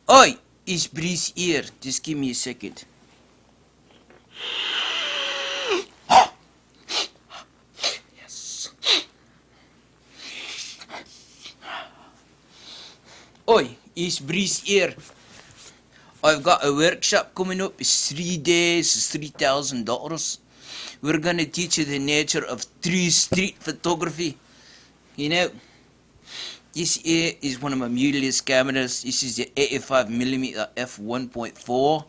Oi, is Breeze here? Just give me a second. Yes. Oi, is Breeze here? I've got a workshop coming up. It's 3 days, it's $3,000. We're gonna teach you the nature of true street photography. You know, this here is one of my mirrorless cameras. This is the 85mm f1.4.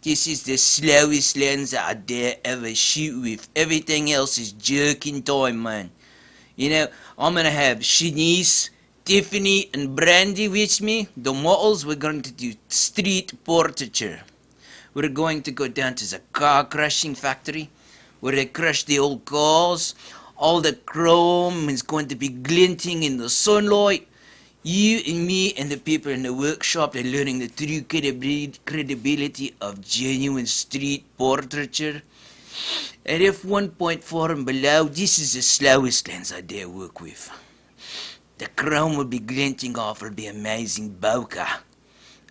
This is the slowest lens I dare ever shoot with. Everything else is jerking time, man. You know, I'm gonna have Shanice, Tiffany, and Brandy with me. The models, we're going to do street portraiture. We're going to go down to the car crushing factory where they crush the old cars. All the chrome is going to be glinting in the sunlight. You and me and the people in the workshop are learning the true credibility of genuine street portraiture. At f1.4 and below, this is the slowest lens I dare work with. The chrome will be glinting off, will be amazing bokeh.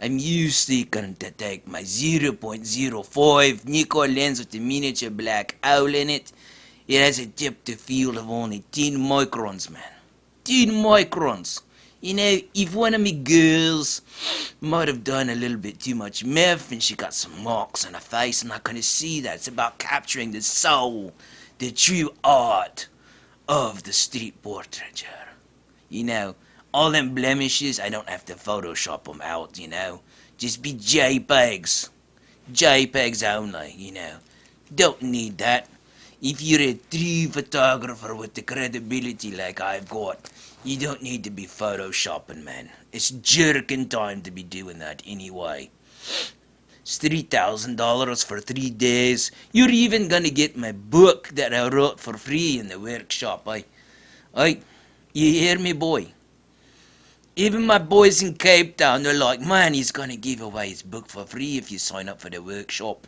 I'm usually going to take my 0.05 Nikon lens with a miniature black owl in it. It has a depth of field of only 10 microns, man. 10 microns. You know, if one of me girls might have done a little bit too much meth and she got some marks on her face, I'm not gonna see that. It's about capturing the soul, the true art of the street portraiture. You know, all them blemishes, I don't have to Photoshop them out, you know. Just be JPEGs. JPEGs only, you know. Don't need that. If you're a true photographer with the credibility like I've got, you don't need to be photoshopping, man. It's jerking time to be doing that anyway. It's $3,000 for 3 days. You're even gonna get my book that I wrote for free in the workshop, you hear me, boy? Even my boys in Cape Town, they're like, man, he's gonna give away his book for free if you sign up for the workshop.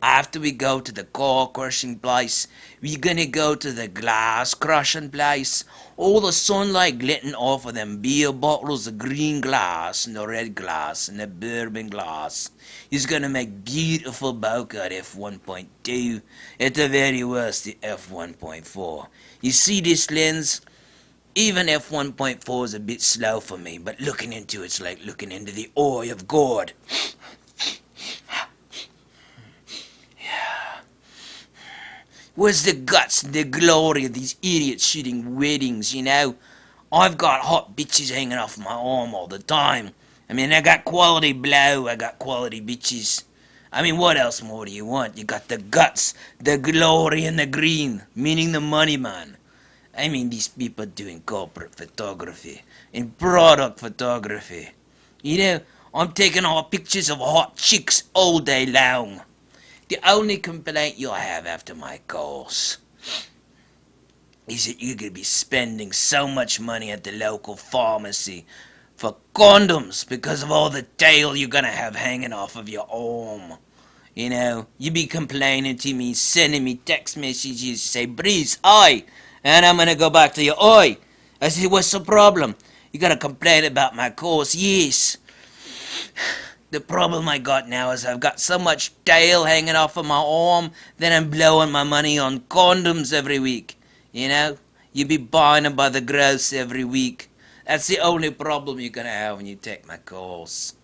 After we go to the car crushing place, we're gonna go to the glass crushing place. All the sunlight glinting off of them beer bottles, the green glass and the red glass and the bourbon glass is gonna make beautiful bokeh at f1.2, at the very worst at f1.4. You see this lens? Even f1.4 is a bit slow for me, but looking into it's like looking into the eye of God. Where's the guts, the glory of these idiots shooting weddings, you know? I've got hot bitches hanging off my arm all the time. I mean, I got quality blow, I got quality bitches. I mean, what else more do you want? You got the guts, the glory, and the green, meaning the money, man. I mean, these people doing corporate photography and product photography. You know, I'm taking all pictures of hot chicks all day long. The only complaint you'll have after my course is that you're going to be spending so much money at the local pharmacy for condoms because of all the tail you're going to have hanging off of your arm. You know, you be complaining to me, sending me text messages, say, Breeze, oi, and I'm going to go back to you, oi. I say, what's the problem? You going to complain about my course? Yes. The problem I got now is I've got so much tail hanging off of my arm that I'm blowing my money on condoms every week. You know? You be buying them by the gross every week. That's the only problem you're gonna have when you take my course.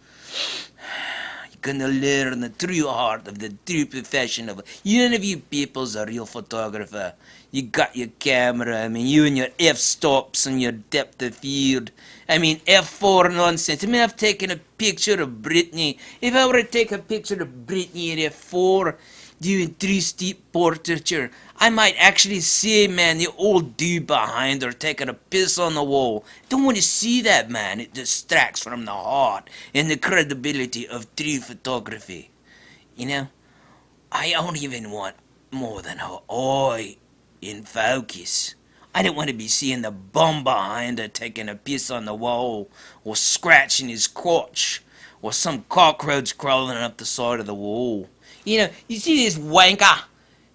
You're gonna learn the true art of the true profession of... None of you people's a real photographer. You got your camera, I mean, you and your f-stops and your depth of field. I mean, f4 nonsense. I mean, I've taken a picture of Britney. If I were to take a picture of Britney at f4 doing true street portraiture, I might actually see, man, the old dude behind her taking a piss on the wall. Don't want to see that, man. It distracts from the heart and the credibility of true photography. You know, I don't even want more than her eye in focus. I don't want to be seeing the bum behind her taking a piss on the wall, or scratching his crotch, or some cockroach crawling up the side of the wall. You know, you see this wanker?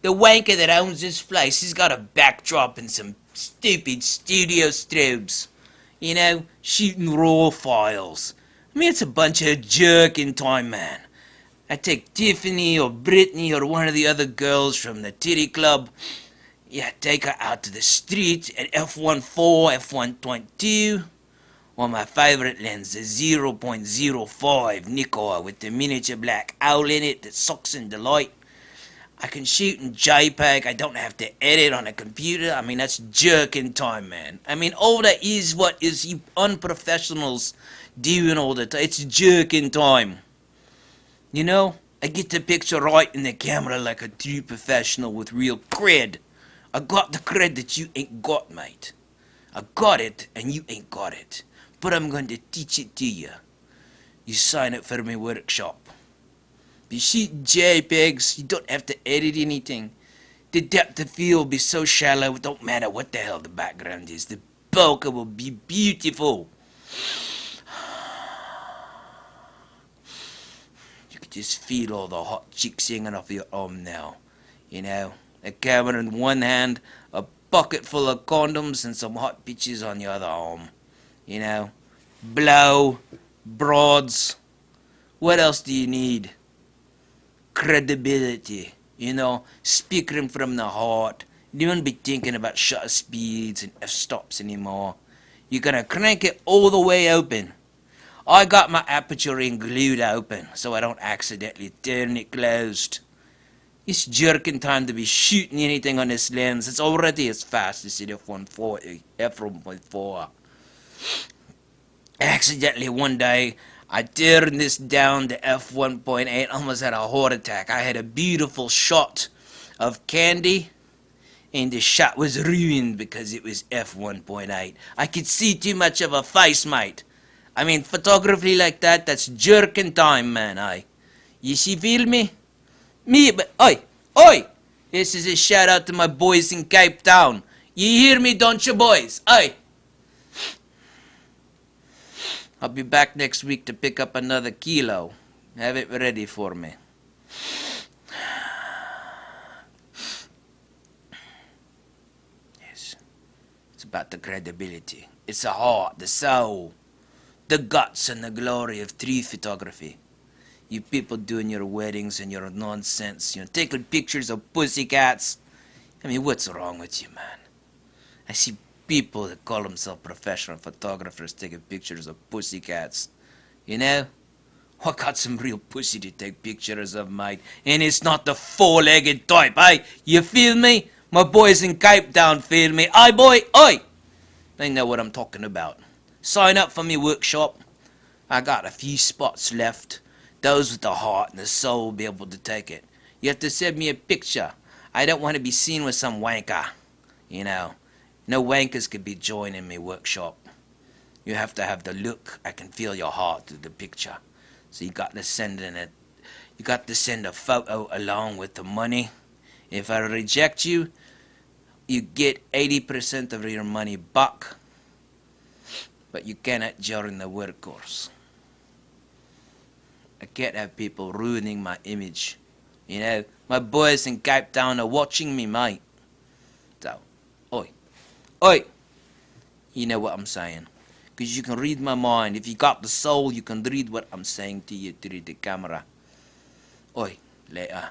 The wanker that owns this place, he's got a backdrop and some stupid studio strobes. You know, shooting raw files. I mean, it's a bunch of jerking time, man. I take Tiffany or Brittany or one of the other girls from the titty club. Yeah, take her out to the street at f1.4, f1.2. Or my favorite lens, the 0.05 Nikkor with the miniature black owl in it that sucks in the light. I can shoot in JPEG. I don't have to edit on a computer. I mean, that's jerking time, man. I mean, all that is what is you unprofessionals doing all the time. It's jerking time. You know, I get the picture right in the camera like a true professional with real cred. I got the cred that you ain't got, mate. I got it and you ain't got it. But I'm going to teach it to you. You sign up for my workshop. You shoot JPEGs, you don't have to edit anything. The depth of field will be so shallow, it don't matter what the hell the background is. The bokeh will be beautiful. You can just feel all the hot chicks hanging off your arm now. You know, a camera in one hand, a bucket full of condoms, and some hot bitches on your other arm. You know, blow, broads. What else do you need? Credibility, you know, speaking from the heart. You don't be thinking about shutter speeds and f-stops anymore. You're gonna crank it all the way open. I got my aperture ring glued open so I don't accidentally turn it closed. It's jerking time to be shooting anything on this lens. It's already as fast as the f1.4. Accidentally one day I turned this down to f1.8, almost had a heart attack. I had a beautiful shot of Candy, and the shot was ruined because it was f1.8. I could see too much of her face, mate. I mean, photography like that, that's jerking time, man, aye. You see, feel me? But, oi! This is a shout out to my boys in Cape Town. You hear me, don't you, boys? Oi! I'll be back next week to pick up another kilo. Have it ready for me. Yes. It's about the credibility. It's the heart, the soul, the guts and the glory of true photography. You people doing your weddings and your nonsense, taking pictures of pussycats. I mean, what's wrong with you, man? I see people that call themselves professional photographers taking pictures of pussycats. You know? I got some real pussy to take pictures of, mate. And it's not the four-legged type, eh? You feel me? My boys in Cape Town feel me. Aye, boy, oi! They know what I'm talking about. Sign up for me workshop. I got a few spots left. Those with the heart and the soul will be able to take it. You have to send me a picture. I don't want to be seen with some wanker. You know? No wankers could be joining me workshop. You have to have the look. I can feel your heart through the picture. So you got to send a photo along with the money. If I reject you, you get 80% of your money back. But you cannot during the work course. I can't have people ruining my image. You know, my boys in Cape Town are watching me, mate. So, oi, you know what I'm saying. Because you can read my mind. If you got the soul, you can read what I'm saying to you through the camera. Oi, later.